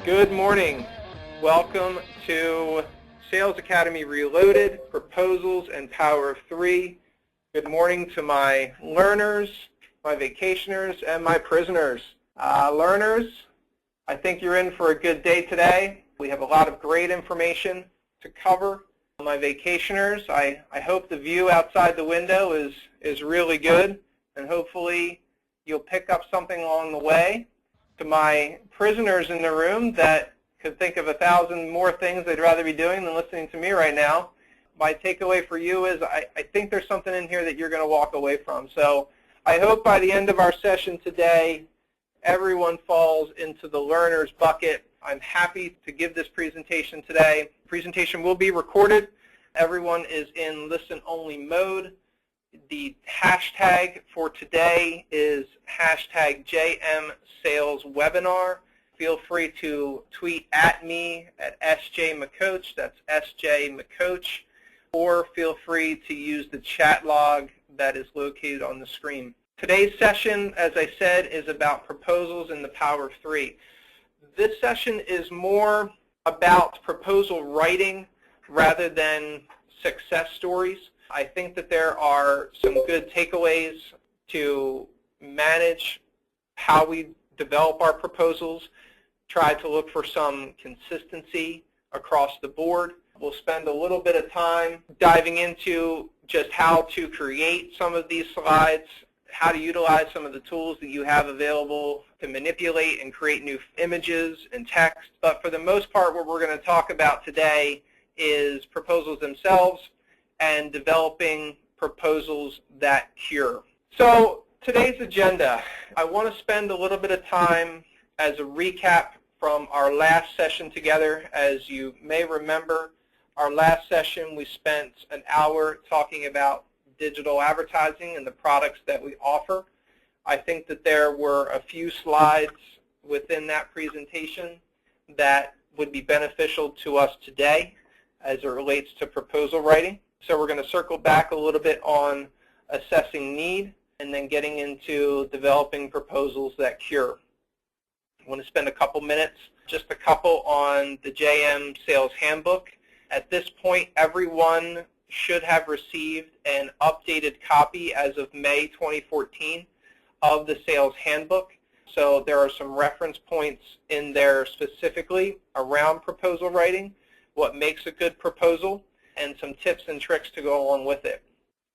Good morning. Welcome to Sales Academy Reloaded, Proposals and Power of Three. Good morning to my learners, my vacationers, and my prisoners. Learners, I think you're in for a good day today. We have a lot of great information to cover. My vacationers, I hope the view outside the window is really good, and hopefully you'll pick up something along the way. To my prisoners in the room that could think of 1,000 more things they'd rather be doing than listening to me right now, my takeaway for you is I think there's something in here that you're going to walk away from. So I hope by the end of our session today, everyone falls into the learner's bucket. I'm happy to give this presentation today. The presentation will be recorded. Everyone is in listen-only mode. The hashtag for today is hashtag JMSalesWebinar. Feel free to tweet at me at SJMcCoach, that's SJMcCoach, or feel free to use the chat log that is located on the screen. Today's session, as I said, is about proposals and the power of three. This session is more about proposal writing rather than success stories. I think that there are some good takeaways to manage how we develop our proposals, try to look for some consistency across the board. We'll spend a little bit of time diving into just how to create some of these slides, how to utilize some of the tools that you have available to manipulate and create new images and text. But for the most part, what we're going to talk about today is proposals themselves and developing proposals that cure. So today's agenda, I want to spend a little bit of time as a recap from our last session together. As you may remember, our last session we spent an hour talking about digital advertising and the products that we offer. I think that there were a few slides within that presentation that would be beneficial to us today as it relates to proposal writing. So we're going to circle back a little bit on assessing need and then getting into developing proposals that cure. I want to spend a couple minutes, just a couple, on the JM Sales Handbook. At this point, everyone should have received an updated copy as of May 2014 of the Sales Handbook. So there are some reference points in there specifically around proposal writing, what makes a good proposal, and some tips and tricks to go along with it.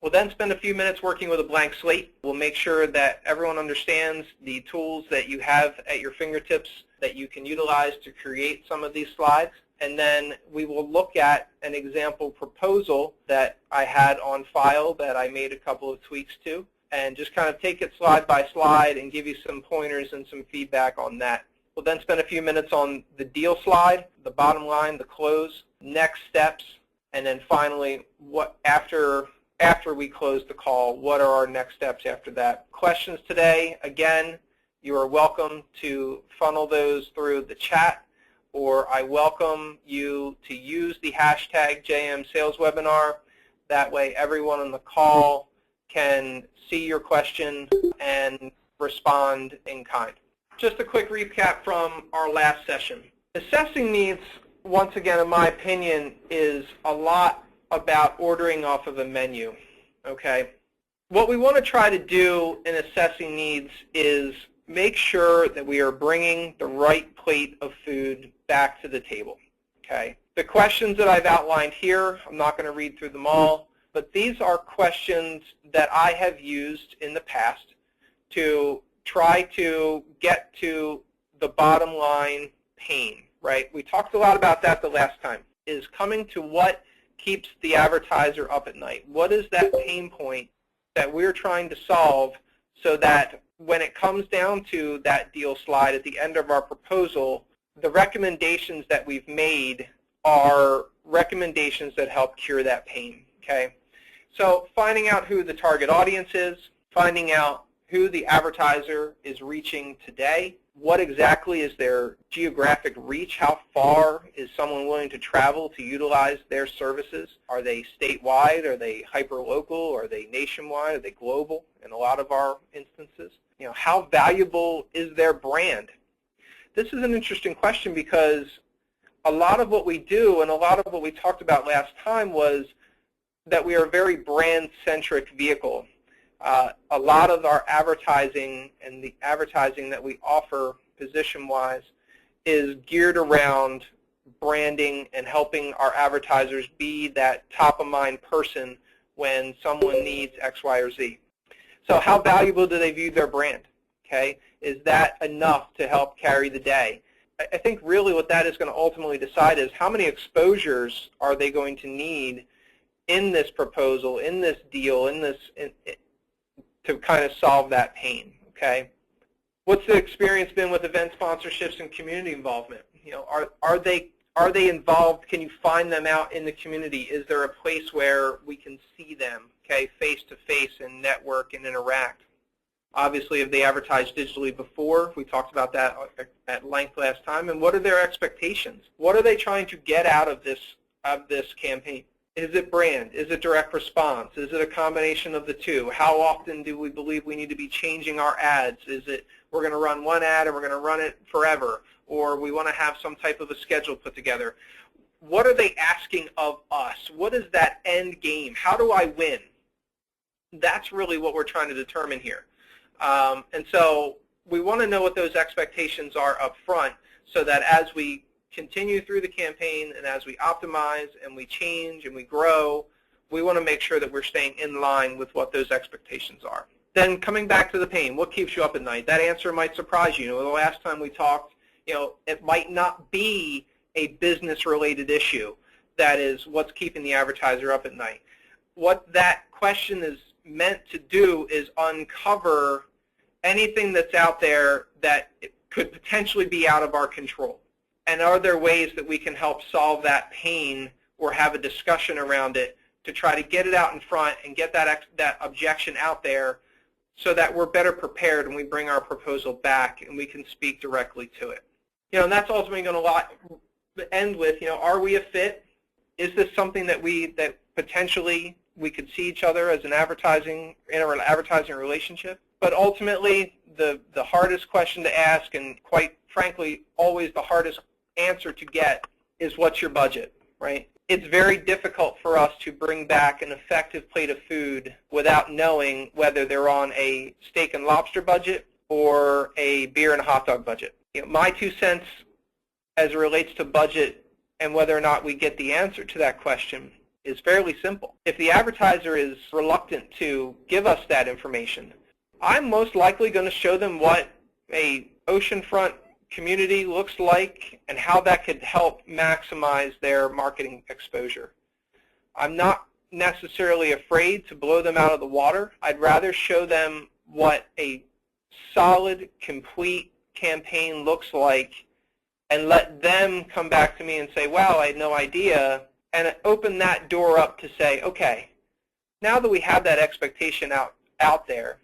We'll then spend a few minutes working with a blank slate. We'll make sure that everyone understands the tools that you have at your fingertips that you can utilize to create some of these slides. And then we will look at an example proposal that I had on file that I made a couple of tweaks to, and just kind of take it slide by slide and give you some pointers and some feedback on that. We'll then spend a few minutes on the deal slide, the bottom line, the close, next steps, and then finally, what after we close the call, what are our next steps after that? Questions today, again, you are welcome to funnel those through the chat, or I welcome you to use the hashtag JMSalesWebinar. That way everyone on the call can see your question and respond in kind. Just a quick recap from our last session. Assessing needs, once again, in my opinion, is a lot about ordering off of a menu, okay? What we want to try to do in assessing needs is make sure that we are bringing the right plate of food back to the table, okay? The questions that I've outlined here, I'm not going to read through them all, but these are questions that I have used in the past to try to get to the bottom line pain, right? We talked a lot about that the last time, is coming to what keeps the advertiser up at night. What is that pain point that we're trying to solve so that when it comes down to that deal slide at the end of our proposal, the recommendations that we've made are recommendations that help cure that pain, okay? So finding out who the target audience is, finding out who the advertiser is reaching today, what exactly is their geographic reach, how far is someone willing to travel to utilize their services? Are they statewide? Are they hyper-local? Are they nationwide? Are they global in a lot of our instances? You know, how valuable is their brand? this is an interesting question because a lot of what we do and a lot of what we talked about last time was that we are a very brand-centric vehicle. A lot of our advertising and the advertising that we offer position-wise is geared around branding and helping our advertisers be that top-of-mind person when someone needs X, Y, or Z. So how valuable do they view their brand? Okay, is that enough to help carry the day? I think really what that is going to ultimately decide is how many exposures are they going to need in this proposal, in this deal, to kind of solve that pain. Okay, what's the experience been with event sponsorships and community involvement? You know, are they involved? Can you find them out in the community? Is there a place where we can see them, okay, face to face and network and interact? Obviously, have they advertised digitally before? We talked about that at length last time. And what are their expectations? What are they trying to get out of this campaign? Is it brand? Is it direct response? Is it a combination of the two? How often do we believe we need to be changing our ads? Is it we're going to run one ad and we're going to run it forever? Or we want to have some type of a schedule put together? What are they asking of us? What is that end game? How do I win? That's really what we're trying to determine here. And so we want to know what those expectations are up front so that as we continue through the campaign and as we optimize and we change and we grow, we want to make sure that we're staying in line with what those expectations are. Then coming back to the pain, what keeps you up at night? That answer might surprise you. You know, the last time we talked, you know, it might not be a business-related issue that is what's keeping the advertiser up at night. What that question is meant to do is uncover anything that's out there that could potentially be out of our control. And are there ways that we can help solve that pain or have a discussion around it to try to get it out in front and get that objection out there so that we're better prepared when we bring our proposal back and we can speak directly to it. You know, and that's ultimately going to end with, you know, are we a fit? Is this something that potentially we could see each other as an advertising relationship? But ultimately, the hardest question to ask, and quite frankly, always the hardest answer to get, is what's your budget, right? It's very difficult for us to bring back an effective plate of food without knowing whether they're on a steak and lobster budget or a beer and a hot dog budget. You know, my 2 cents as it relates to budget and whether or not we get the answer to that question is fairly simple. If the advertiser is reluctant to give us that information, I'm most likely going to show them what a oceanfront community looks like and how that could help maximize their marketing exposure. I'm not necessarily afraid to blow them out of the water. I'd rather show them what a solid, complete campaign looks like and let them come back to me and say, wow, I had no idea, and open that door up to say, okay, now that we have that expectation out there,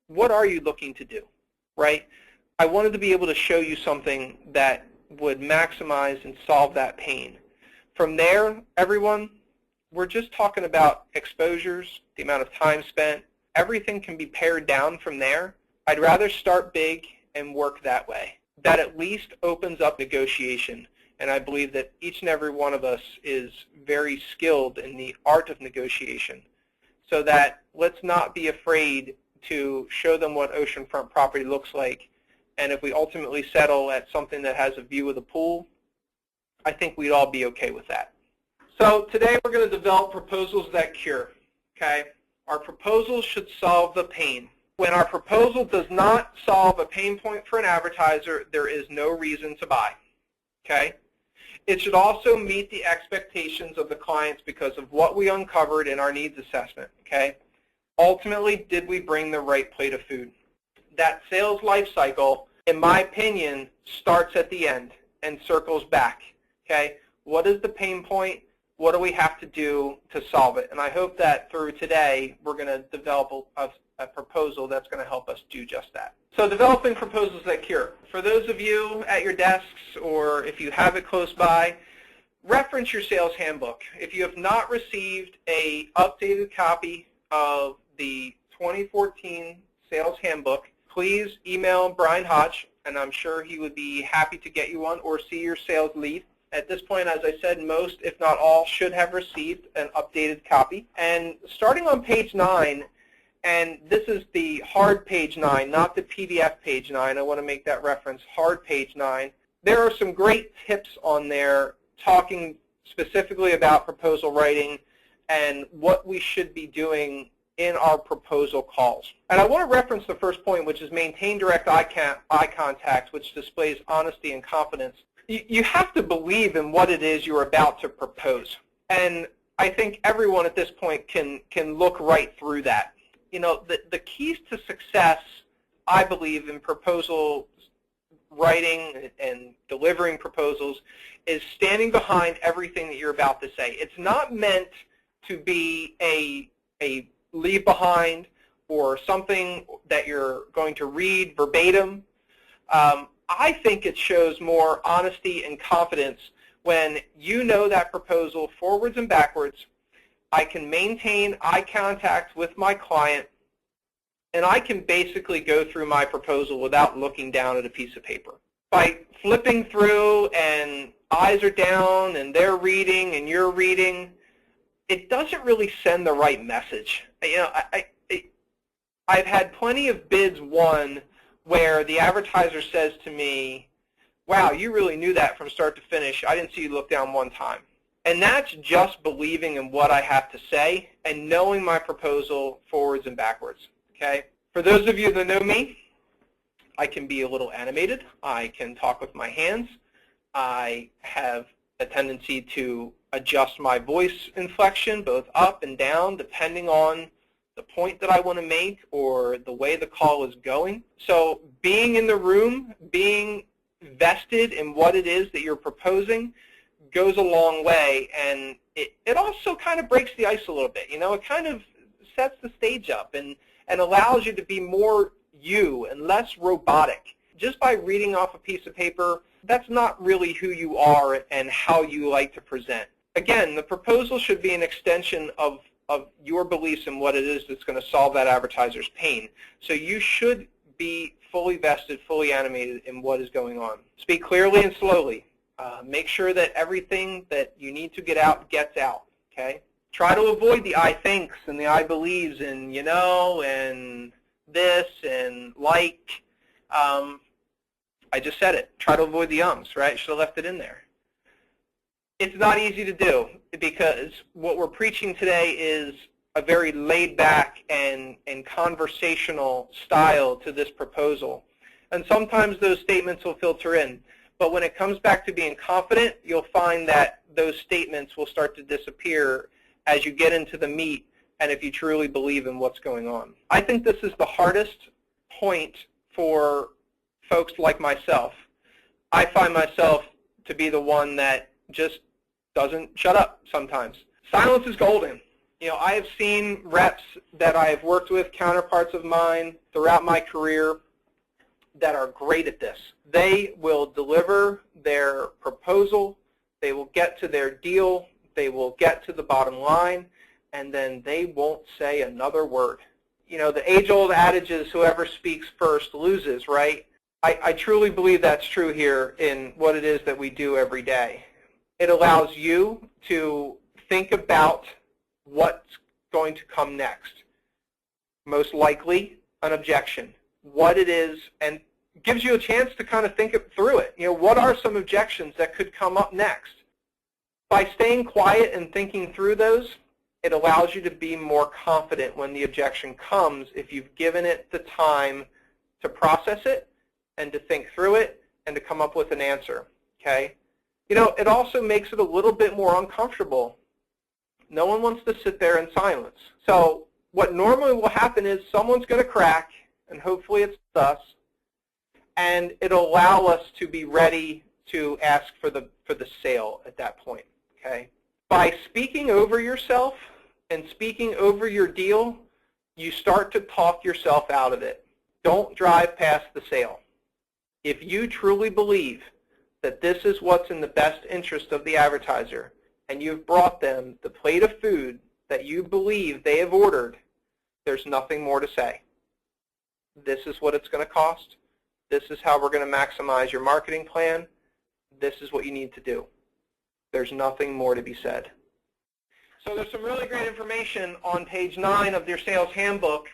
what are you looking to do, right? I wanted to be able to show you something that would maximize and solve that pain. From there, everyone, we're just talking about exposures, the amount of time spent. Everything can be pared down from there. I'd rather start big and work that way. That at least opens up negotiation. And I believe that each and every one of us is very skilled in the art of negotiation. So that let's not be afraid to show them what oceanfront property looks like. And if we ultimately settle at something that has a view of the pool, I think we'd all be okay with that. So today we're going to develop proposals that cure. Okay? Our proposals should solve the pain. When our proposal does not solve a pain point for an advertiser, there is no reason to buy. Okay? It should also meet the expectations of the clients because of what we uncovered in our needs assessment. Okay? Ultimately, did we bring the right plate of food? That sales life cycle, in my opinion, starts at the end and circles back. Okay? What is the pain point? What do we have to do to solve it? And I hope that through today, we're going to develop a proposal that's going to help us do just that. So developing proposals that cure. For those of you at your desks, or if you have it close by, reference your sales handbook. If you have not received an updated copy of the 2014 sales handbook, please email Brian Hodge, and I'm sure he would be happy to get you one, or see your sales lead. At this point, as I said, most, if not all, should have received an updated copy. And starting on page 9, and this is the hard page 9, not the PDF page 9. I want to make that reference, hard page 9. There are some great tips on there talking specifically about proposal writing and what we should be doing in our proposal calls. And I want to reference the first point, which is maintain direct eye contact, which displays honesty and confidence. You have to believe in what it is you're about to propose. And I think everyone at this point can look right through that. You know, the keys to success, I believe, in proposal writing and delivering proposals is standing behind everything that you're about to say. It's not meant to be a leave behind or something that you're going to read verbatim. I think it shows more honesty and confidence when you know that proposal forwards and backwards. I can maintain eye contact with my client, and I can basically go through my proposal without looking down at a piece of paper. By flipping through and eyes are down and they're reading and you're reading, it doesn't really send the right message. You know, I've had plenty of bids won where the advertiser says to me, wow, you really knew that from start to finish. I didn't see you look down one time. And that's just believing in what I have to say and knowing my proposal forwards and backwards. Okay? For those of you that know me, I can be a little animated. I can talk with my hands. I have a tendency to adjust my voice inflection both up and down depending on the point that I want to make or the way the call is going. So being in the room, being vested in what it is that you're proposing goes a long way, and it also kind of breaks the ice a little bit. You know, it kind of sets the stage up and allows you to be more you and less robotic. Just by reading off a piece of paper, that's not really who you are and how you like to present. Again, the proposal should be an extension of your beliefs in what it is that's going to solve that advertiser's pain. So you should be fully vested, fully animated in what is going on. Speak clearly and slowly. Make sure that everything that you need to get out gets out. Okay? Try to avoid the I thinks and the I believes and you know and this and like. I just said it. Try to avoid the ums, right? Should have left it in there. It's not easy to do because what we're preaching today is a very laid-back and conversational style to this proposal. And sometimes those statements will filter in. But when it comes back to being confident, you'll find that those statements will start to disappear as you get into the meat and if you truly believe in what's going on. I think this is the hardest point for folks like myself. I find myself to be the one that just doesn't shut up sometimes. Silence is golden. You know, I have seen reps that I have worked with, counterparts of mine throughout my career that are great at this. They will deliver their proposal, they will get to their deal, they will get to the bottom line, and then they won't say another word. You know, the age-old adage is whoever speaks first loses, right? I truly believe that's true here in what it is that we do every day. It allows you to think about what's going to come next. Most likely, an objection. What it is, and gives you a chance to kind of think through it. You know, what are some objections that could come up next? By staying quiet and thinking through those, it allows you to be more confident when the objection comes if you've given it the time to process it and to think through it and to come up with an answer, okay? You know, it also makes it a little bit more uncomfortable. No one wants to sit there in silence. So what normally will happen is someone's going to crack, and hopefully it's us, and it'll allow us to be ready to ask for the sale at that point, okay? By speaking over yourself and speaking over your deal, you start to talk yourself out of it. Don't drive past the sale. If you truly believe that this is what's in the best interest of the advertiser, and you've brought them the plate of food that you believe they have ordered, there's nothing more to say. This is what it's going to cost. This is how we're going to maximize your marketing plan. This is what you need to do. There's nothing more to be said. So there's some really great information on page 9 of your sales handbook,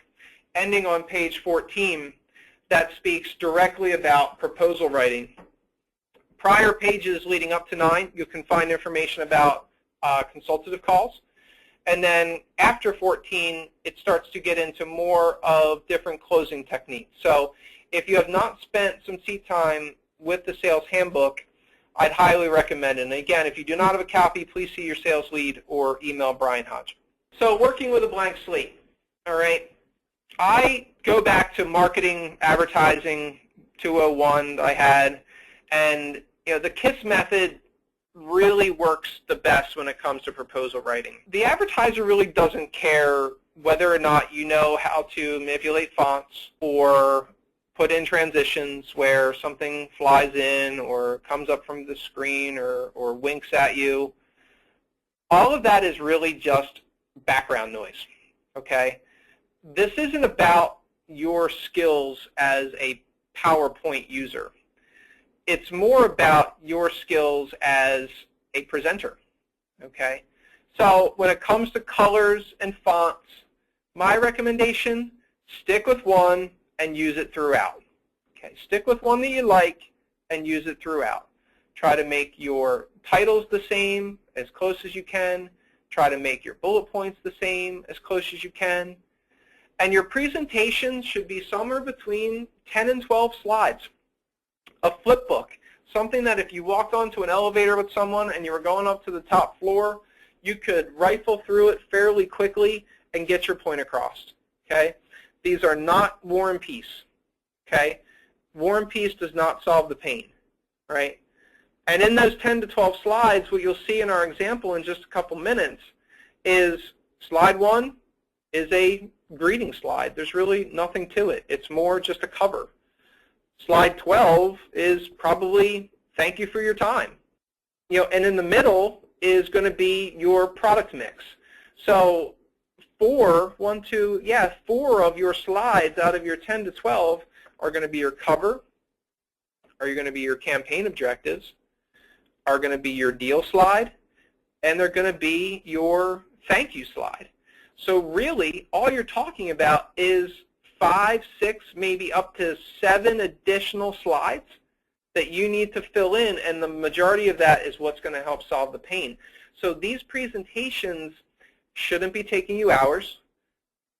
ending on page 14, that speaks directly about proposal writing. Prior pages leading up to 9, you can find information about consultative calls. And then after 14, it starts to get into more of different closing techniques. So if you have not spent some seat time with the sales handbook, I'd highly recommend it. And again, if you do not have a copy, please see your sales lead or email Brian Hodge. So working with a blank slate, all right? I go back to marketing, advertising 201 I had, and the KISS method really works the best when it comes to proposal writing. The advertiser really doesn't care whether or not you know how to manipulate fonts or put in transitions where something flies in or comes up from the screen or winks at you. All of that is really just background noise, okay? This isn't about your skills as a PowerPoint user. It's more about your skills as a presenter, okay? So when it comes to colors and fonts, my recommendation, stick with one and use it throughout. Okay, stick with one that you like and use it throughout. Try to make your titles the same as close as you can. Try to make your bullet points the same as close as you can. And your presentation should be somewhere between 10 and 12 slides. A flip book, something that if you walked onto an elevator with someone and you were going up to the top floor, you could rifle through it fairly quickly and get your point across, okay? These are not War and Peace, okay? War and Peace does not solve the pain, right? And in those 10 to 12 slides, what you'll see in our example in just a couple minutes is slide 1 is a greeting slide. There's really nothing to it. It's more just a cover. Slide 12 is probably thank you for your time. And in the middle is going to be your product mix. So four of your slides out of your 10 to 12 are going to be your cover, are going to be your campaign objectives, are going to be your deal slide, and they're going to be your thank you slide. So really, all you're talking about is 5, 6, maybe up to 7 additional slides that you need to fill in, and the majority of that is what's going to help solve the pain. So these presentations shouldn't be taking you hours.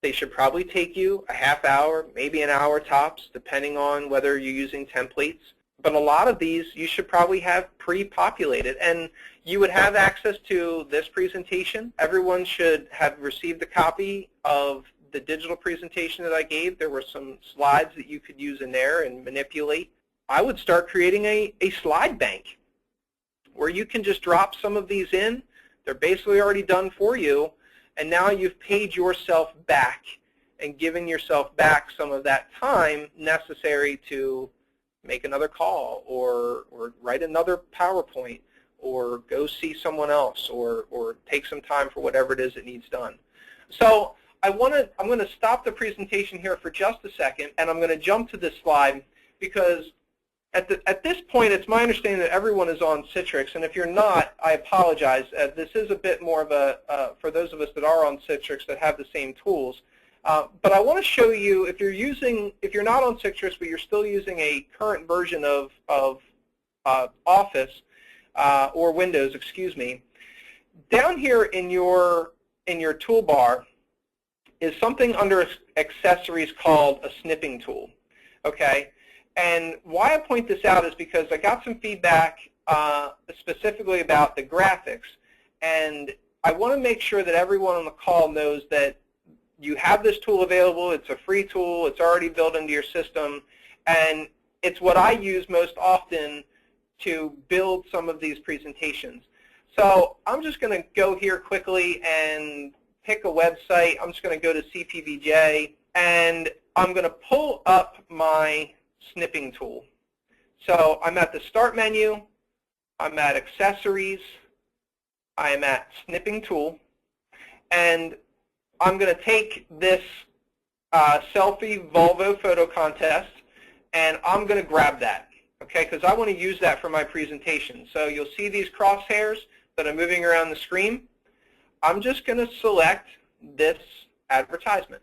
They should probably take you a half hour, maybe an hour tops, depending on whether you're using templates. But a lot of these you should probably have pre-populated, and you would have access to this presentation. Everyone should have received a copy of the digital presentation that I gave. There were some slides that you could use in there and manipulate. I would start creating a slide bank where you can just drop some of these in. They're basically already done for you, and now you've paid yourself back and given yourself back some of that time necessary to make another call or write another PowerPoint or go see someone else or take some time for whatever it is that needs done. So I'm going to stop the presentation here for just a second, and I'm going to jump to this slide because at this point, it's my understanding that everyone is on Citrix, and if you're not, I apologize. This is a bit more of a, for those of us that are on Citrix that have the same tools. But I want to show you, if you're not on Citrix, but you're still using a current version of Office, or Windows, excuse me, down here in your toolbar is something under accessories called a snipping tool, okay? And why I point this out is because I got some feedback specifically about the graphics, and I want to make sure that everyone on the call knows that you have this tool available. It's a free tool. It's already built into your system, and it's what I use most often to build some of these presentations. So I'm just going to go here quickly and pick a website. I'm just going to go to CPVJ, and I'm going to pull up my snipping tool. So I'm at the Start menu, I'm at Accessories, I'm at Snipping Tool, and I'm going to take this selfie Volvo photo contest, and I'm going to grab that, okay, because I want to use that for my presentation. So you'll see these crosshairs that are moving around the screen. I'm just going to select this advertisement,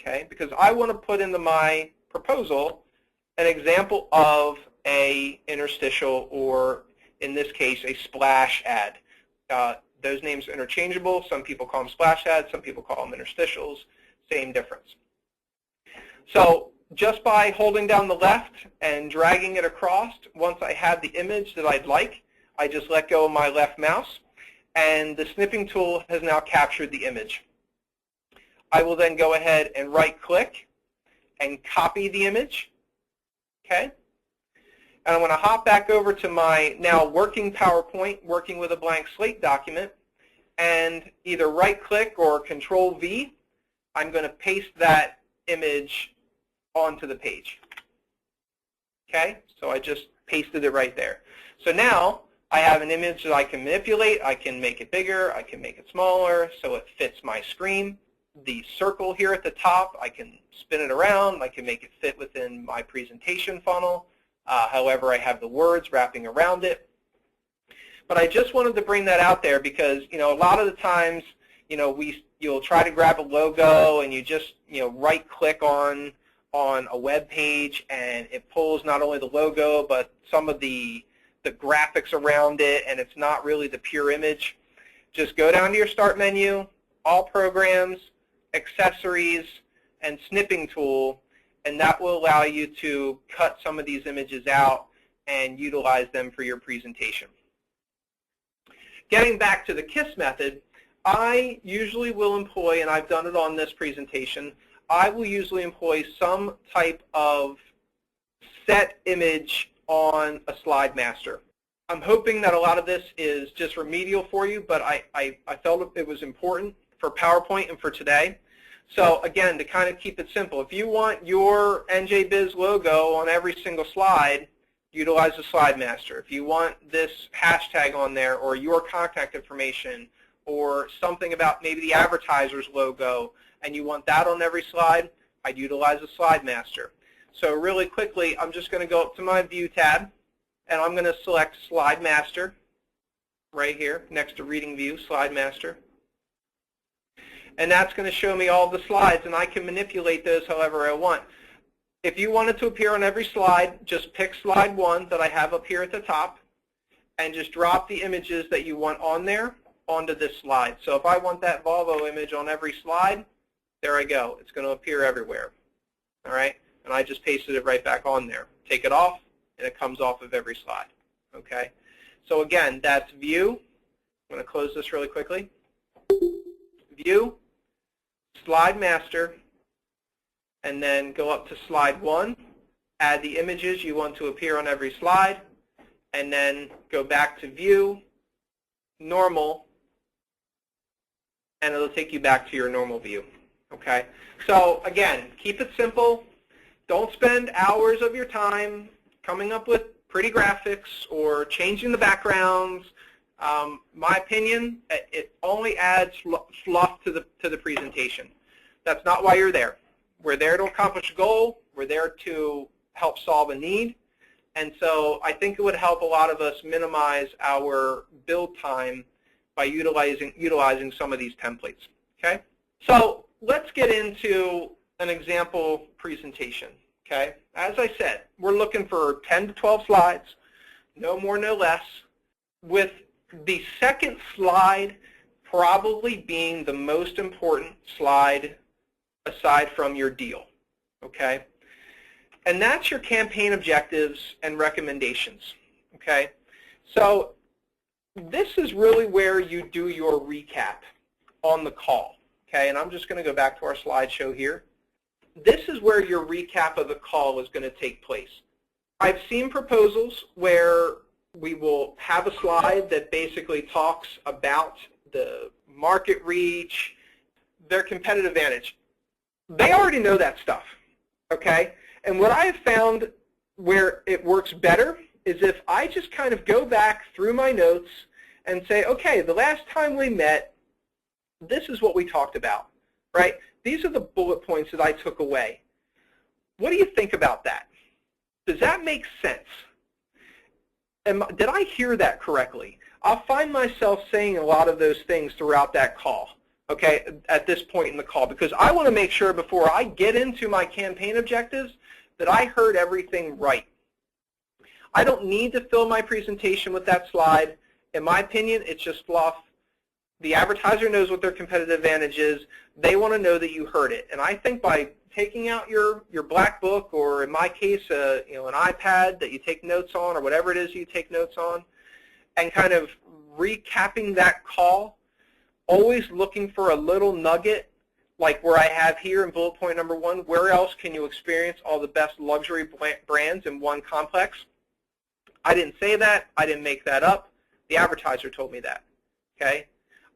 okay, because I want to put into my proposal an example of a interstitial, or in this case, a splash ad. Those names are interchangeable. Some people call them splash ads. Some people call them interstitials. Same difference. So just by holding down the left and dragging it across, once I have the image that I'd like, I just let go of my left mouse, and the snipping tool has now captured the image. I will then go ahead and right-click and copy the image, okay? And I'm going to hop back over to my now working PowerPoint, working with a blank slate document, and either right-click or Control-V, I'm going to paste that image onto the page. Okay, so I just pasted it right there. So now I have an image that I can manipulate. I can make it bigger. I can make it smaller so it fits my screen. The circle here at the top, I can spin it around. I can make it fit within my presentation funnel. However, I have the words wrapping around it. But I just wanted to bring that out there because, a lot of the times, you'll try to grab a logo and you just, right-click on a web page, and it pulls not only the logo but some of the graphics around it, and it's not really the pure image. Just go down to your Start menu, All Programs, Accessories, and Snipping Tool, and that will allow you to cut some of these images out and utilize them for your presentation. Getting back to the KISS method, I usually will employ, and I've done it on this presentation, I will usually employ some type of set image on a slide master. I'm hoping that a lot of this is just remedial for you, but I felt it was important for PowerPoint and for today. So again, to kind of keep it simple, if you want your NJBiz logo on every single slide, utilize the slide master. If you want this hashtag on there, or your contact information, or something about maybe the advertiser's logo, and you want that on every slide, I'd utilize the slide master. So really quickly, I'm just going to go up to my View tab, and I'm going to select Slide Master right here next to Reading View, Slide Master. And that's going to show me all the slides, and I can manipulate those however I want. If you want it to appear on every slide, just pick slide 1 that I have up here at the top, and just drop the images that you want on there onto this slide. So if I want that Volvo image on every slide, there I go. It's going to appear everywhere. All right? And I just pasted it right back on there. Take it off, and it comes off of every slide. Okay? So again, that's View. I'm going to close this really quickly. View, Slide Master, and then go up to slide 1, add the images you want to appear on every slide, and then go back to View, Normal, and it'll take you back to your normal view. Okay? So again, keep it simple. Don't spend hours of your time coming up with pretty graphics or changing the backgrounds. My opinion, it only adds fluff to the presentation. That's not why you're there. We're there to accomplish a goal. We're there to help solve a need. And so I think it would help a lot of us minimize our build time by utilizing some of these templates. Okay? So let's get into an example presentation. Okay? As I said, we're looking for 10 to 12 slides, no more, no less, with the second slide probably being the most important slide aside from your deal. Okay? And that's your campaign objectives and recommendations. Okay? So this is really where you do your recap on the call. Okay? And I'm just going to go back to our slideshow here. This is where your recap of the call is going to take place. I've seen proposals where we will have a slide that basically talks about the market reach, their competitive advantage. They already know that stuff, okay? And what I have found where it works better is if I just kind of go back through my notes and say, okay, the last time we met, this is what we talked about, right? These are the bullet points points that I took away. What do you think about that? Does that make sense? Did I hear that correctly? I'll find myself saying a lot of those things throughout that call, okay, at this point in the call, because I want to make sure before I get into my campaign objectives that I heard everything right. I don't need to fill my presentation with that slide. In my opinion, it's just fluff. The advertiser knows what their competitive advantage is. They want to know that you heard it. And I think by taking out your black book, or in my case, an iPad that you take notes on, or whatever it is you take notes on, and kind of recapping that call, always looking for a little nugget, like where I have here in bullet point number 1, where else can you experience all the best luxury brands in one complex? I didn't say that. I didn't make that up. The advertiser told me that. Okay?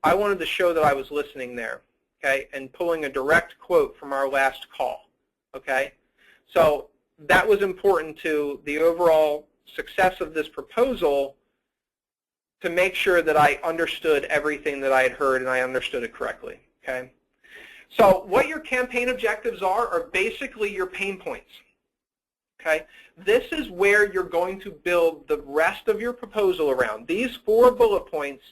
I wanted to show that I was listening there, okay, and pulling a direct quote from our last call, okay? So that was important to the overall success of this proposal, to make sure that I understood everything that I had heard and I understood it correctly, okay? So what your campaign objectives are basically your pain points, okay? This is where you're going to build the rest of your proposal around. These 4 bullet points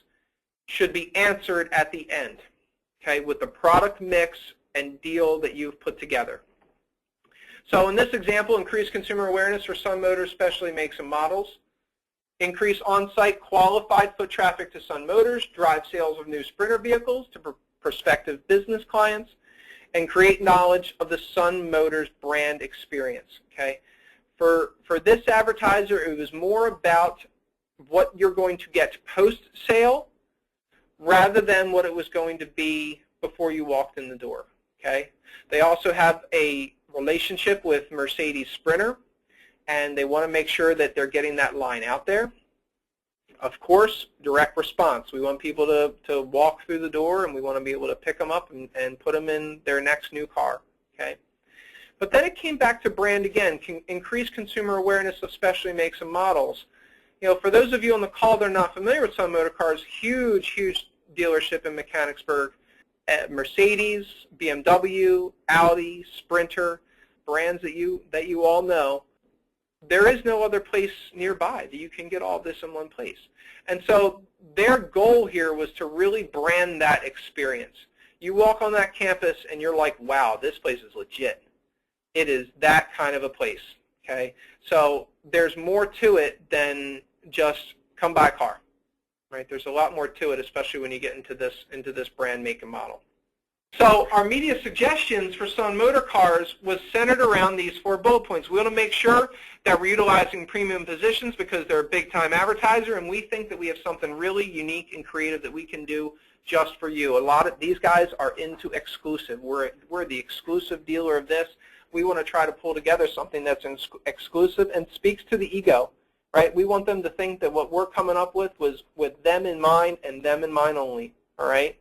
should be answered at the end, okay, with the product mix and deal that you've put together. So in this example, increase consumer awareness for Sun Motors specialty makes and models, increase on-site qualified foot traffic to Sun Motors, drive sales of new Sprinter vehicles to prospective business clients, and create knowledge of the Sun Motors brand experience, okay? For this advertiser, it was more about what you're going to get post-sale rather than what it was going to be before you walked in the door, okay? They also have a relationship with Mercedes Sprinter, and they want to make sure that they're getting that line out there. Of course, direct response. We want people to walk through the door, and we want to be able to pick them up and put them in their next new car, okay? But then it came back to brand again, increase consumer awareness of specialty makes and models. You know, for those of you on the call that are not familiar with Sun Motor Cars, huge dealership in Mechanicsburg, Mercedes, BMW, Audi, Sprinter, brands that you all know. There is no other place nearby that you can get all this in one place. And so their goal here was to really brand that experience. You walk on that campus and you're like, wow, this place is legit. It is that kind of a place, okay? So there's more to it than just come buy a car, right? There's a lot more to it, especially when you get into this brand, make, and model. So our media suggestions for Sun Motor Cars was centered around these 4 bullet points. We want to make sure that we're utilizing premium positions because they're a big-time advertiser, and we think that we have something really unique and creative that we can do just for you. A lot of these guys are into exclusive. We're the exclusive dealer of this. We want to try to pull together something that's exclusive and speaks to the ego, right? We want them to think that what we're coming up with was with them in mind and them in mind only, all right?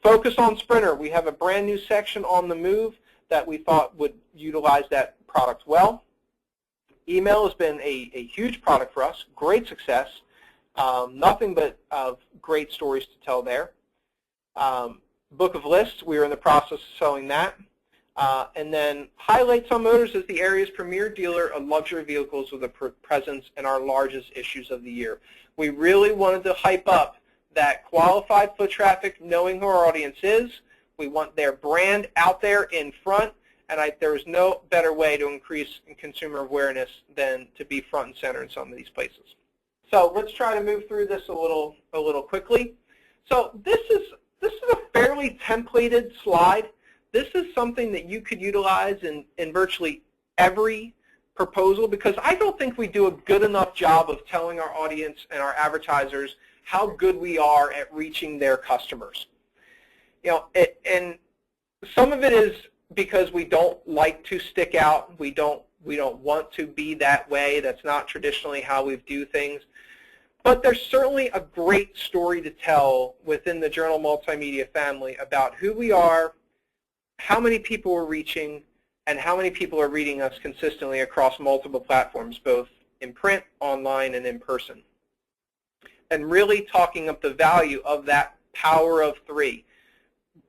Focus on Sprinter. We have a brand new section on the move that we thought would utilize that product well. Email has been a huge product for us, great success, nothing but great stories to tell there. Book of lists, we are in the process of selling that. And then highlight Sun Motors as the area's premier dealer of luxury vehicles with a presence in our largest issues of the year. We really wanted to hype up that qualified foot traffic, knowing who our audience is. We want their brand out there in front, and there is no better way to increase consumer awareness than to be front and center in some of these places. So let's try to move through this a little quickly. So this is a fairly templated slide. This is something that you could utilize in virtually every proposal, because I don't think we do a good enough job of telling our audience and our advertisers how good we are at reaching their customers. You know, and some of it is because we don't like to stick out. We don't want to be that way. That's not traditionally how we do things. But there's certainly a great story to tell within the Journal Multimedia family about who we are, how many people we're reaching, and how many people are reading us consistently across multiple platforms, both in print, online, and in person. And really talking up the value of that power of 3,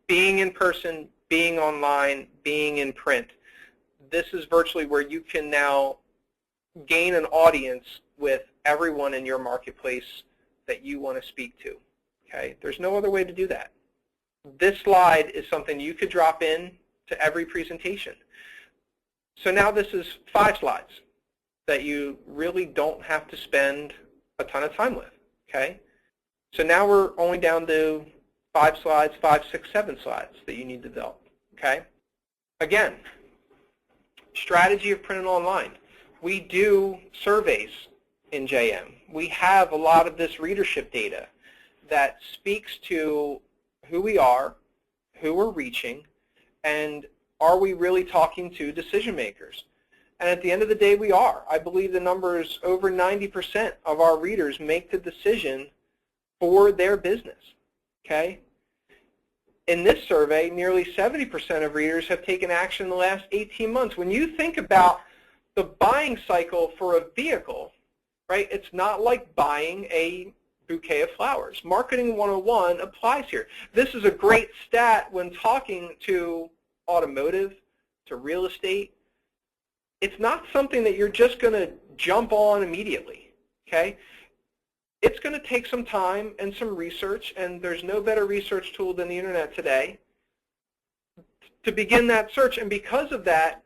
being in person, being online, being in print. This is virtually where you can now gain an audience with everyone in your marketplace that you want to speak to. Okay? There's no other way to do that. This slide is something you could drop in to every presentation. So now this is 5 slides that you really don't have to spend a ton of time with. Okay? So now we're only down to 5 slides, 5, 6, 7 slides that you need to develop. Okay? Again, strategy of print and online. We do surveys in JM. We have a lot of this readership data that speaks to who we are, who we're reaching, and are we really talking to decision makers? And at the end of the day, we are. I believe the number is over 90% of our readers make the decision for their business. Okay? In this survey, nearly 70% of readers have taken action in the last 18 months. When you think about the buying cycle for a vehicle, right, it's not like buying a bouquet of flowers. Marketing 101 applies here. This is a great stat when talking to automotive, to real estate. It's not something that you're just going to jump on immediately. Okay? It's going to take some time and some research, and there's no better research tool than the internet today to begin that search. And because of that,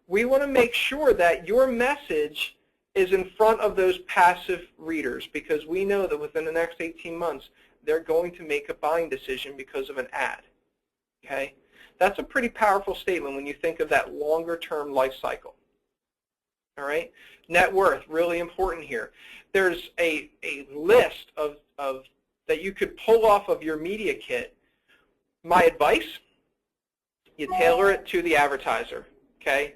we want to make sure that your message is in front of those passive readers, because we know that within the next 18 months, they're going to make a buying decision because of an ad. Okay? That's a pretty powerful statement when you think of that longer-term life cycle. All right? Net worth, really important here. There's a list of that you could pull off of your media kit. My advice, you tailor it to the advertiser. Okay?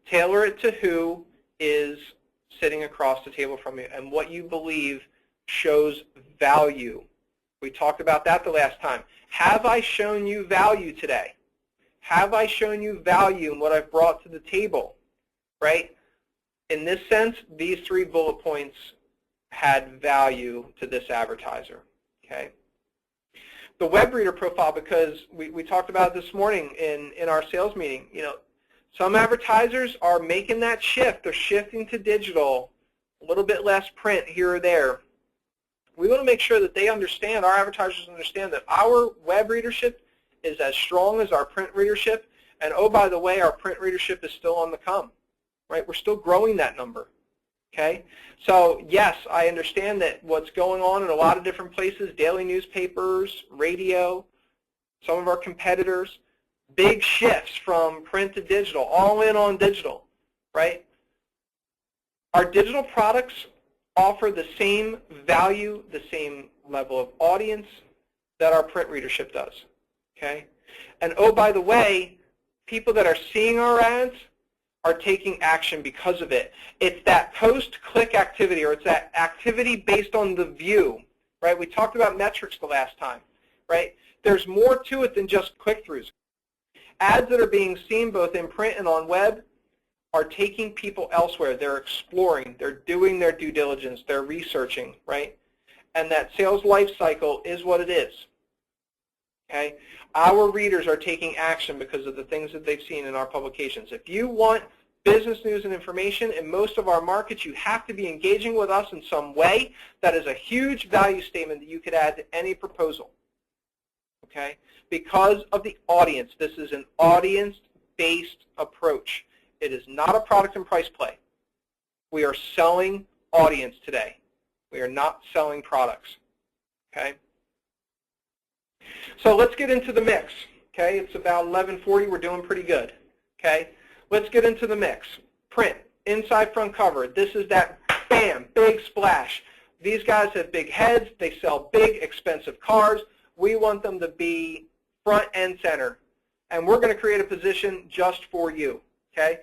Tailor it to who is sitting across the table from you and what you believe shows value. We talked about that the last time. Have I shown you value today? Have I shown you value in what I've brought to the table? Right? In this sense, these 3 bullet points had value to this advertiser. Okay? The web reader profile, because we talked about it this morning in our sales meeting, you know, some advertisers are making that shift. They're shifting to digital, a little bit less print here or there. We want to make sure that they understand, our advertisers understand, that our web readership is as strong as our print readership. And oh, by the way, our print readership is still on the come. Right? We're still growing that number. Okay? So yes, I understand that what's going on in a lot of different places, daily newspapers, radio, some of our competitors, big shifts from print to digital, all in on digital, right? Our digital products offer the same value, the same level of audience that our print readership does, okay? And oh, by the way, people that are seeing our ads are taking action because of it. It's that post-click activity, or it's that activity based on the view, right? We talked about metrics the last time, right? There's more to it than just click-throughs. Ads that are being seen both in print and on web are taking people elsewhere. They're exploring. They're doing their due diligence. They're researching, right? And that sales life cycle is what it is. Okay? Our readers are taking action because of the things that they've seen in our publications. If you want business news and information in most of our markets, you have to be engaging with us in some way. That is a huge value statement that you could add to any proposal. Okay? Because of the audience. This is an audience-based approach. It is not a product and price play. We are selling audience today. We are not selling products. Okay? So let's get into the mix. Okay? It's about 11:40. We're doing pretty good. Okay? Let's get into the mix. Print, inside front cover. This is that, bam, big splash. These guys have big heads. They sell big, expensive cars. We want them to be front and center. And we're going to create a position just for you. Okay?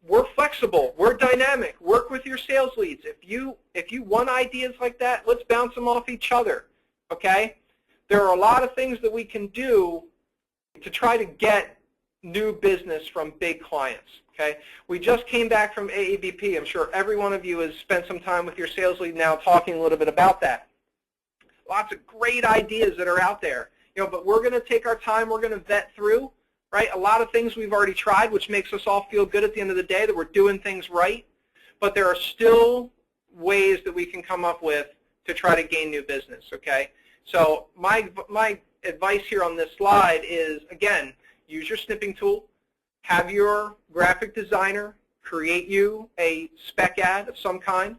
We're flexible. We're dynamic. Work with your sales leads. If you want ideas like that, let's bounce them off each other. Okay? There are a lot of things that we can do to try to get new business from big clients. Okay? We just came back from AABP. I'm sure every one of you has spent some time with your sales lead now talking a little bit about that. Lots of great ideas that are out there. You know, but we're going to take our time. We're going to vet through. right? A lot of things we've already tried, which makes us all feel good at the end of the day that we're doing things right, but there are still ways that we can come up with to try to gain new business, okay? So my advice here on this slide is, again, use your snipping tool, have your graphic designer create you a spec ad of some kind,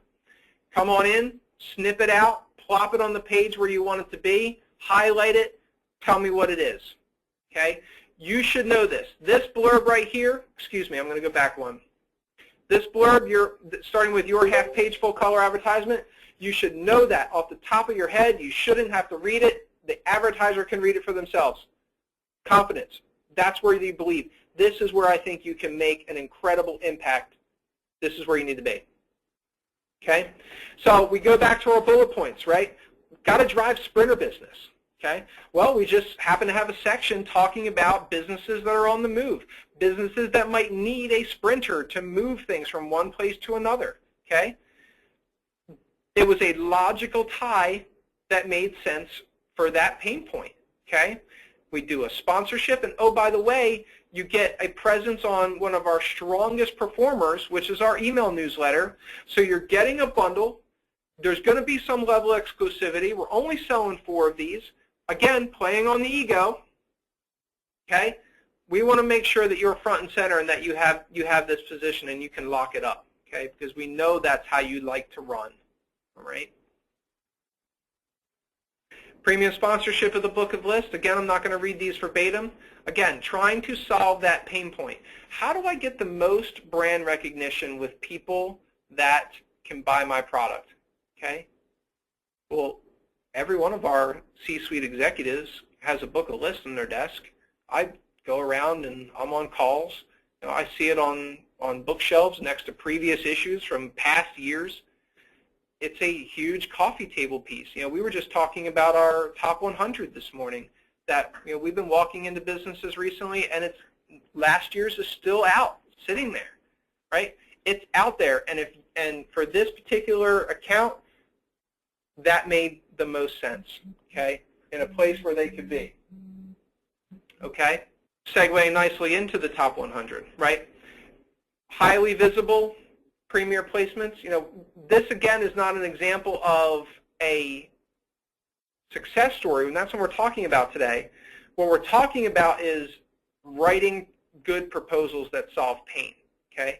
come on in, snip it out, plop it on the page where you want it to be, highlight it, tell me what it is, okay? You should know this. This blurb right here, excuse me, I'm going to go back one. This blurb, starting with your half-page full-color advertisement, you should know that off the top of your head. You shouldn't have to read it. The advertiser can read it for themselves. Confidence. That's where you believe. This is where I think you can make an incredible impact. This is where you need to be. Okay? So we go back to our bullet points, right? Got to drive sprinter business. Okay? Well, we just happen to have a section talking about businesses that are on the move, businesses that might need a sprinter to move things from one place to another. Okay? It was a logical tie that made sense for that pain point. Okay? We do a sponsorship, and oh, by the way, you get a presence on one of our strongest performers, which is our email newsletter. So you're getting a bundle. There's going to be some level of exclusivity. We're only selling 4 of these. Again, playing on the ego, okay? We want to make sure that you're front and center and that you have this position and you can lock it up, okay? Because we know that's how you like to run, all right? Premium sponsorship of the book of lists. Again, I'm not going to read these verbatim. Again, trying to solve that pain point. How do I get the most brand recognition with people that can buy my product, okay? Well, every one of our C-suite executives has a book of lists on their desk. I go around and I'm on calls. You know, I see it on bookshelves next to previous issues from past years. It's a huge coffee table piece. You know, we were just talking about our top 100 this morning. That, you know, we've been walking into businesses recently, and it's last year's is still out, sitting there, right? It's out there, and for this particular account, that made the most sense, okay, in a place where they could be, okay? Segueing nicely into the top 100, right? Highly visible premier placements. You know, this again is not an example of a success story, and that's what we're talking about today. What we're talking about is writing good proposals that solve pain, okay?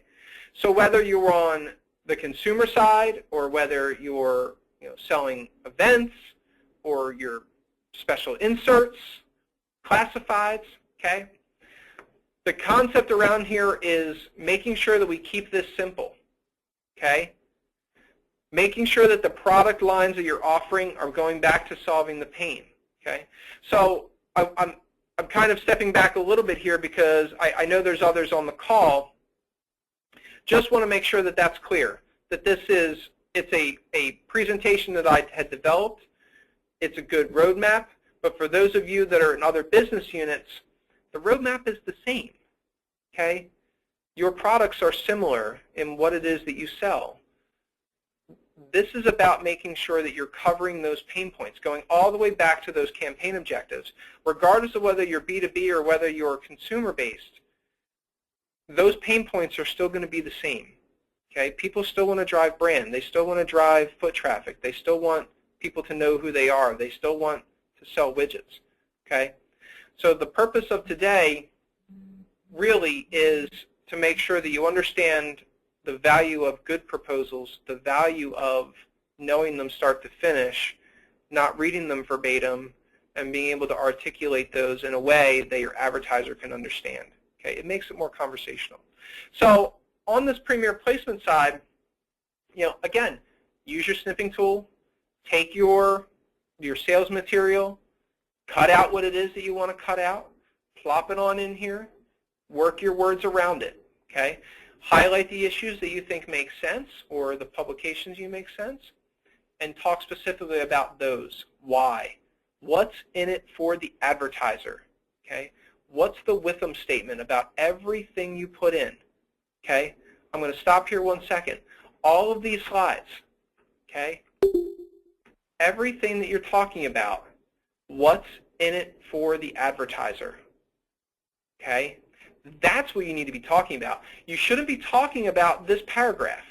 So whether you're on the consumer side or whether you're selling events or your special inserts, classifieds, okay? The concept around here is making sure that we keep this simple, okay? Making sure that the product lines that you're offering are going back to solving the pain, okay? So I'm kind of stepping back a little bit here because I know there's others on the call. Just want to make sure that that's clear, that it's a presentation that I had developed. It's a good roadmap, but for those of you that are in other business units, the roadmap is the same, okay? Your products are similar in what it is that you sell. This is about making sure that you're covering those pain points, going all the way back to those campaign objectives. Regardless of whether you're B2B or whether you're consumer-based, those pain points are still going to be the same. Okay? People still want to drive brand. They still want to drive foot traffic. They still want people to know who they are. They still want to sell widgets. Okay? So the purpose of today really is to make sure that you understand the value of good proposals, the value of knowing them start to finish, not reading them verbatim, and being able to articulate those in a way that your advertiser can understand. Okay? It makes it more conversational. So on this premier placement side, again, use your snipping tool, take your sales material, cut out what it is that you want to cut out, plop it on in here, work your words around it. Okay? Highlight the issues that you think make sense or the publications you make sense, and talk specifically about those. Why? What's in it for the advertiser? Okay? What's the with them statement about everything you put in? Okay? I'm going to stop here 1 second. All of these slides, okay? Everything that you're talking about, what's in it for the advertiser? Okay? That's what you need to be talking about. You shouldn't be talking about this paragraph.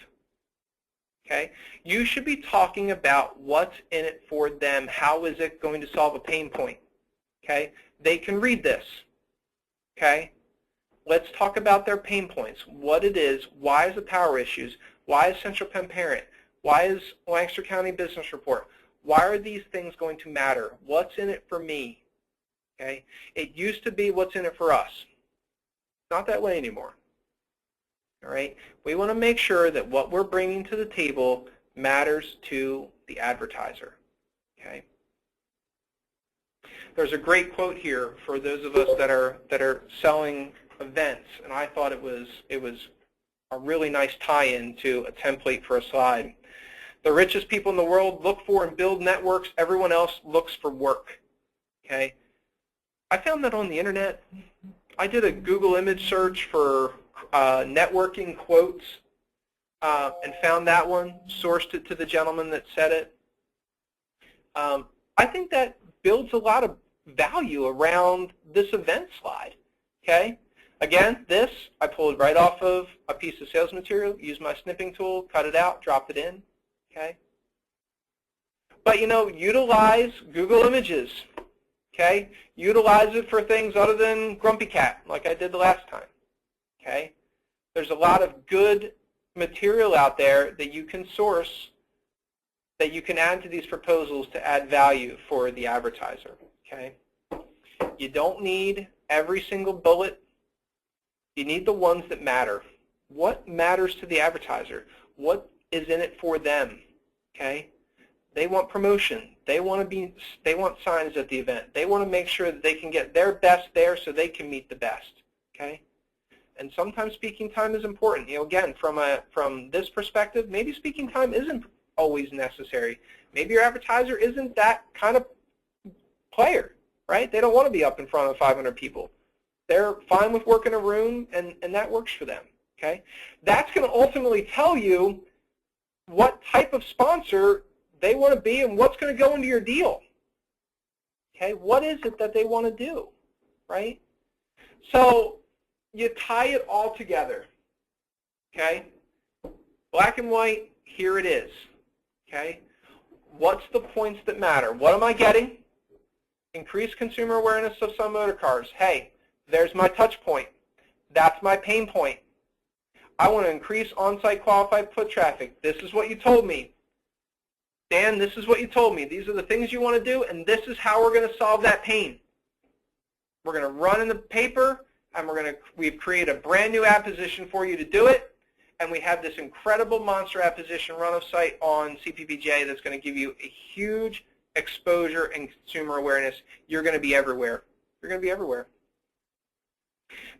Okay? You should be talking about what's in it for them. How is it going to solve a pain point? Okay? They can read this. Okay? Let's talk about their pain points, what it is, why is the power issues, why is Central Penn Parent, why is Lancaster County Business Report, why are these things going to matter, what's in it for me? Okay? It used to be what's in it for us. It's not that way anymore. All right? We want to make sure that what we're bringing to the table matters to the advertiser. Okay? There's a great quote here for those of us that are selling events, and I thought it was a really nice tie-in to a template for a slide. The richest people in the world look for and build networks. Everyone else looks for work. Okay? I found that on the internet. I did a Google image search for networking quotes and found that one, sourced it to the gentleman that said it. I think that builds a lot of value around this event slide. Okay? Again, this I pulled right off of a piece of sales material, used my snipping tool, cut it out, dropped it in. Okay? But utilize Google Images. Okay? Utilize it for things other than Grumpy Cat, like I did the last time. Okay? There's a lot of good material out there that you can source that you can add to these proposals to add value for the advertiser. Okay? You don't need every single bullet. You need the ones that matter. What matters to the advertiser? What is in it for them? Okay? They want promotion. They want signs at the event. They want to make sure that they can get their best there so they can meet the best. Okay? And sometimes speaking time is important. Again, from this perspective, maybe speaking time isn't always necessary. Maybe your advertiser isn't that kind of player, right? They don't want to be up in front of 500 people. They're fine with working in a room, and that works for them. Okay? That's going to ultimately tell you what type of sponsor they want to be and what's going to go into your deal. Okay? What is it that they want to do, right? So you tie it all together. Okay? Black and white, here it is. Okay? What's the points that matter? What am I getting? Increase consumer awareness of some motor cars. Hey, there's my touch point. That's my pain point. I want to increase on-site qualified foot traffic. This is what you told me. Dan, this is what you told me. These are the things you want to do, and this is how we're going to solve that pain. We're going to run in the paper, and we've created a brand new ad position for you to do it, and we have this incredible monster ad position run of site on CPPJ that's going to give you a huge exposure and consumer awareness. You're going to be everywhere. You're going to be everywhere.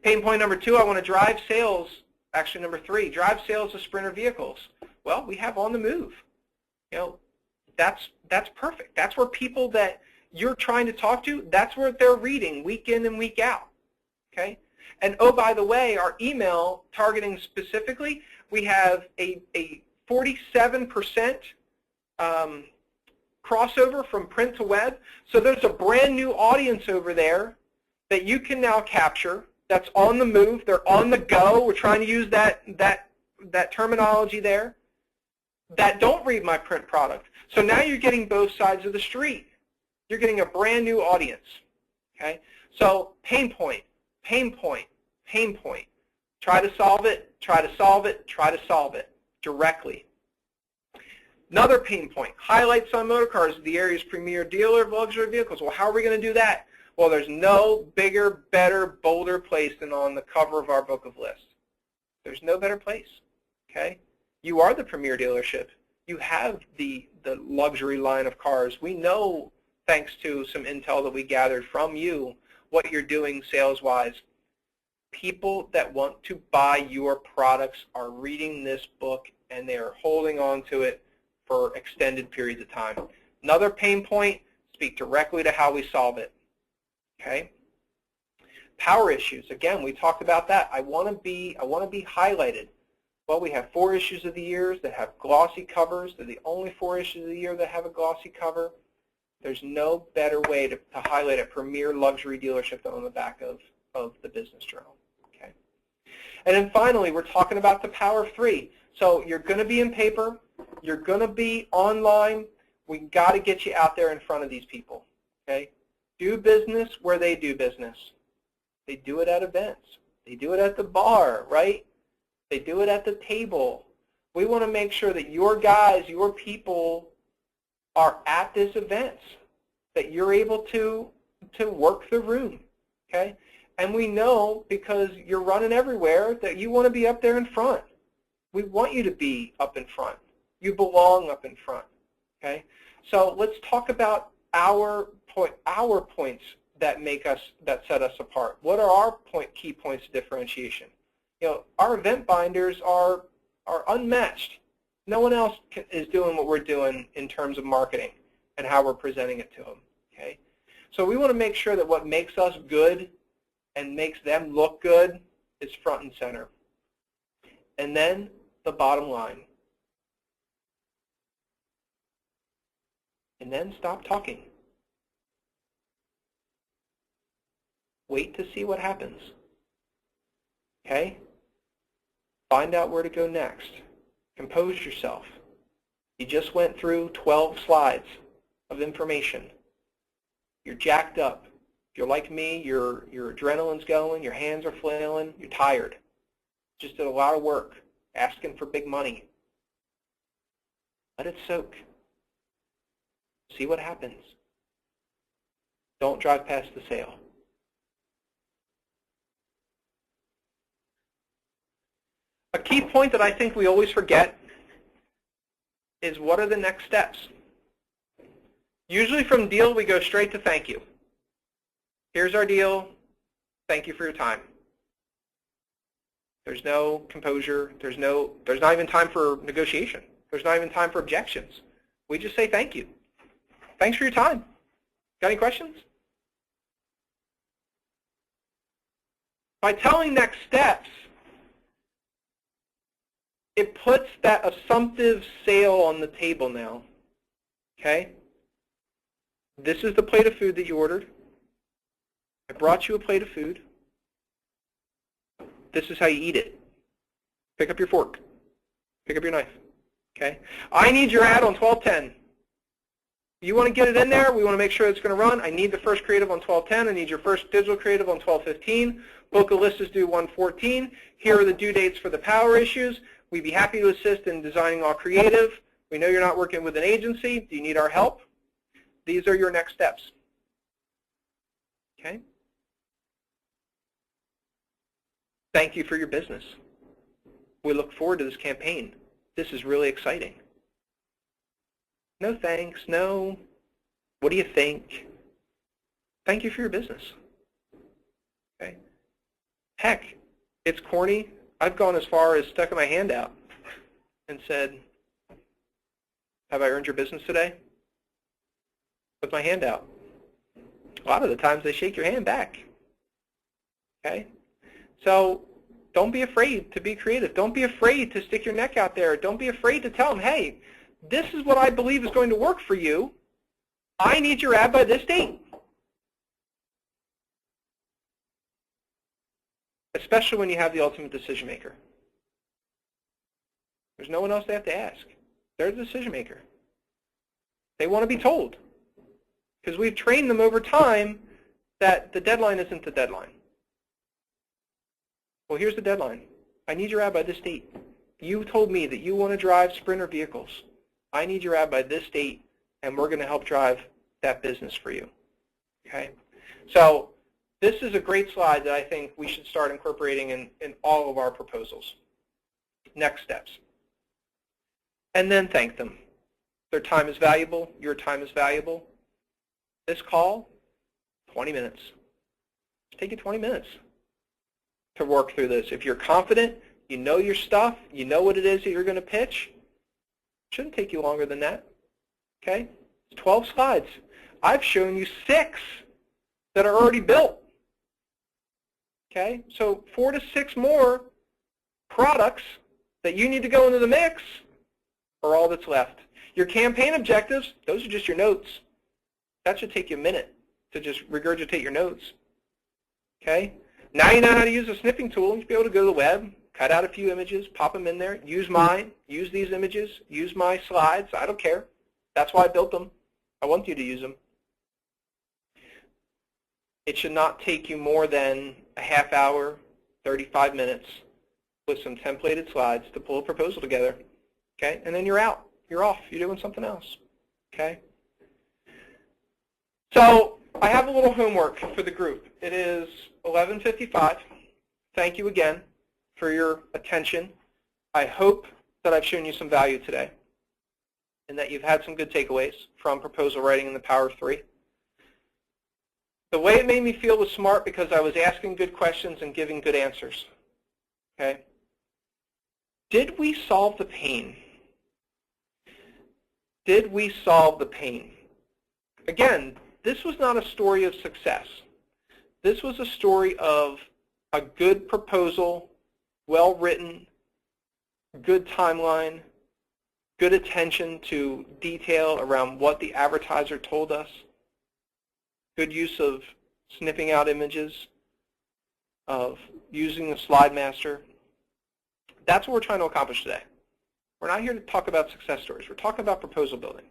Pain point number 2, I want to drive sales. Actually, number 3, drive sales of Sprinter vehicles. Well, we have On the Move. That's perfect. That's where people that you're trying to talk to, that's where they're reading week in and week out. Okay? And oh, by the way, our email targeting specifically, we have a 47% crossover from print to web. So there's a brand new audience over there that you can now capture that's on the move. They're on the go. We're trying to use that terminology there, that don't read my print product. So now you're getting both sides of the street. You're getting a brand new audience. Okay? So pain point, pain point, pain point. Try to solve it, try to solve it, try to solve it directly. Another pain point, highlight Sun Motor Cars, the area's premier dealer of luxury vehicles. Well, how are we going to do that? Well, there's no bigger, better, bolder place than on the cover of our book of lists. There's no better place. Okay? You are the premier dealership. You have the luxury line of cars. We know, thanks to some intel that we gathered from you, what you're doing sales-wise. People that want to buy your products are reading this book, and they are holding on to it for extended periods of time. Another pain point, speak directly to how we solve it. Okay? Power issues. Again, we talked about that. I want to be highlighted. Well, we have 4 issues of the year that have glossy covers. They're the only 4 issues of the year that have a glossy cover. There's no better way to highlight a premier luxury dealership than on the back of of the Business Journal. Okay. And then finally, we're talking about the power of 3. So you're going to be in paper. You're going to be online. We got to get you out there in front of these people. Okay. Do business where they do business. They do it at events. They do it at the bar, right? They do it at the table. We want to make sure that your guys, your people are at this event, that you're able to work the room, okay? And we know, because you're running everywhere, that you want to be up there in front. We want you to be up in front. You belong up in front, okay? So let's talk about our points that set us apart. What are our key points of differentiation? You know, our event binders are unmatched. No one else is doing what we're doing in terms of marketing and how we're presenting it to them. Okay, so we want to make sure that what makes us good and makes them look good is front and center. And then the bottom line. And then stop talking. Wait to see what happens. Okay? Find out where to go next. Compose yourself. You just went through 12 slides of information. You're jacked up. If you're like me, your adrenaline's going, your hands are flailing, you're tired. Just did a lot of work, asking for big money. Let it soak. See what happens. Don't drive past the sale. A key point that I think we always forget is, what are the next steps? Usually from deal, we go straight to thank you. Here's our deal. Thank you for your time. There's no composure. There's not even time for negotiation. There's not even time for objections. We just say thank you. Thanks for your time. Got any questions? By telling next steps, it puts that assumptive sale on the table now. Okay? This is the plate of food that you ordered. I brought you a plate of food. This is how you eat it. Pick up your fork. Pick up your knife. Okay? I need your ad on 12/10. You want to get it in there? We want to make sure it's going to run. I need the first creative on 12/10. I need your first digital creative on 12/15. Book a list is due 1/14. Here are the due dates for the power issues. We'd be happy to assist in designing all creative. We know you're not working with an agency. Do you need our help? These are your next steps. Okay? Thank you for your business. We look forward to this campaign. This is really exciting. No thanks, no. What do you think? Thank you for your business. Okay? Heck, it's corny. I've gone as far as stuck my hand out and said, have I earned your business today? With my hand out. A lot of the times they shake your hand back. Okay? So don't be afraid to be creative. Don't be afraid to stick your neck out there. Don't be afraid to tell them, hey, this is what I believe is going to work for you. I need your ad by this date. Especially when you have the ultimate decision maker. There's no one else they have to ask. They're the decision maker. They want to be told. Because we've trained them over time that the deadline isn't the deadline. Well, here's the deadline. I need your ad by this date. You told me that you want to drive Sprinter vehicles. I need your ad by this date, and we're going to help drive that business for you. Okay? So this is a great slide that I think we should start incorporating in all of our proposals. Next steps. And then thank them. Their time is valuable. Your time is valuable. This call, 20 minutes. Just take you 20 minutes to work through this. If you're confident, you know your stuff, you know what it is that you're going to pitch, it shouldn't take you longer than that. Okay? It's 12 slides. I've shown you 6 that are already built. Okay? So 4 to 6 more products that you need to go into the mix are all that's left. Your campaign objectives, those are just your notes. That should take you a minute to just regurgitate your notes. Okay? Now you know how to use a snipping tool. You should be able to go to the web, cut out a few images, pop them in there, use mine, use these images, use my slides. I don't care. That's why I built them. I want you to use them. It should not take you more than a half hour, 35 minutes with some templated slides to pull a proposal together. Okay? And then you're out. You're off. You're doing something else. Okay? So I have a little homework for the group. It is 11:55. Thank you again for your attention. I hope that I've shown you some value today and that you've had some good takeaways from proposal writing and the power of 3. The way it made me feel was smart because I was asking good questions and giving good answers. Okay? Did we solve the pain? Did we solve the pain? Again, this was not a story of success. This was a story of a good proposal, well-written, good timeline, good attention to detail around what the advertiser told us, good use of snipping out images, of using the slide master. That's what we're trying to accomplish today. We're not here to talk about success stories. We're talking about proposal building.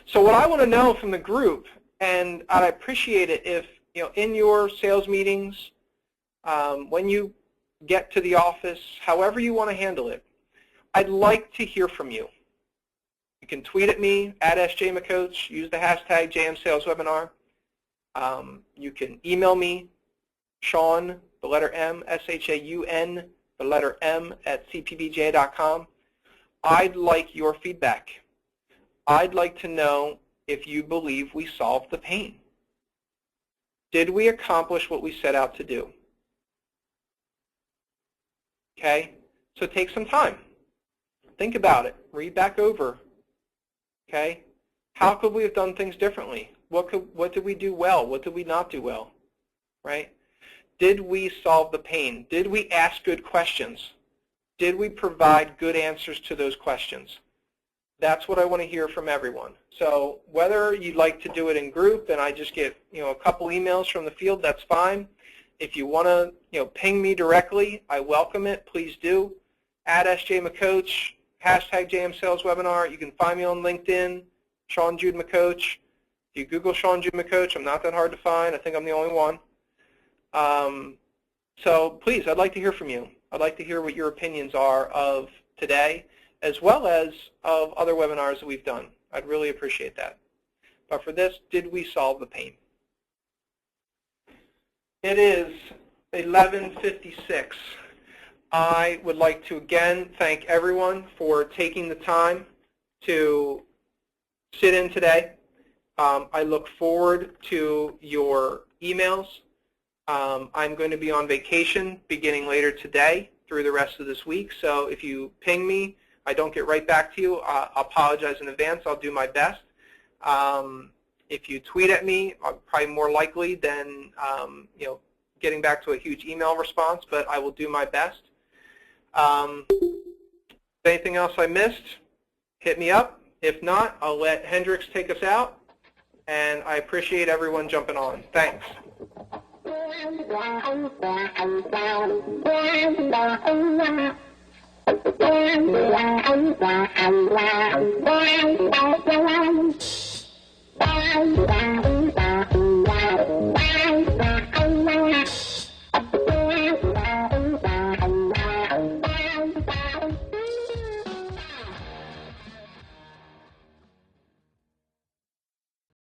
So what I want to know from the group, and I'd appreciate it if, in your sales meetings, when you get to the office, however you want to handle it, I'd like to hear from you. You can tweet at me, at @sjmccoach, use the hashtag JMSalesWebinar. You can email me, Sean, the letter M, S-H-A-U-N, the letter M, @cpbj.com. I'd like your feedback. I'd like to know if you believe we solved the pain. Did we accomplish what we set out to do? Okay? So take some time. Think about it. Read back over. Okay? How could we have done things differently? What did we do well? What did we not do well? Right? Did we solve the pain? Did we ask good questions? Did we provide good answers to those questions? That's what I want to hear from everyone. So whether you'd like to do it in group and I just get a couple emails from the field, that's fine. If you want to ping me directly, I welcome it. Please do. @SJMccoach, hashtag JMSalesWebinar. You can find me on LinkedIn, Sean Jude McCoach. If you Google Sean Jude McCoach, I'm not that hard to find. I think I'm the only one. So please, I'd like to hear from you. I'd like to hear what your opinions are of today, as well as of other webinars that we've done. I'd really appreciate that. But for this, did we solve the pain? It is 11:56. I would like to again thank everyone for taking the time to sit in today. I look forward to your emails. I'm going to be on vacation beginning later today through the rest of this week. So if you ping me, I don't get right back to you, I'll apologize in advance. I'll do my best. If you tweet at me, I'm probably more likely than getting back to a huge email response, but I will do my best. Anything else I missed, hit me up. If not, I'll let Hendrix take us out, and I appreciate everyone jumping on. Thanks.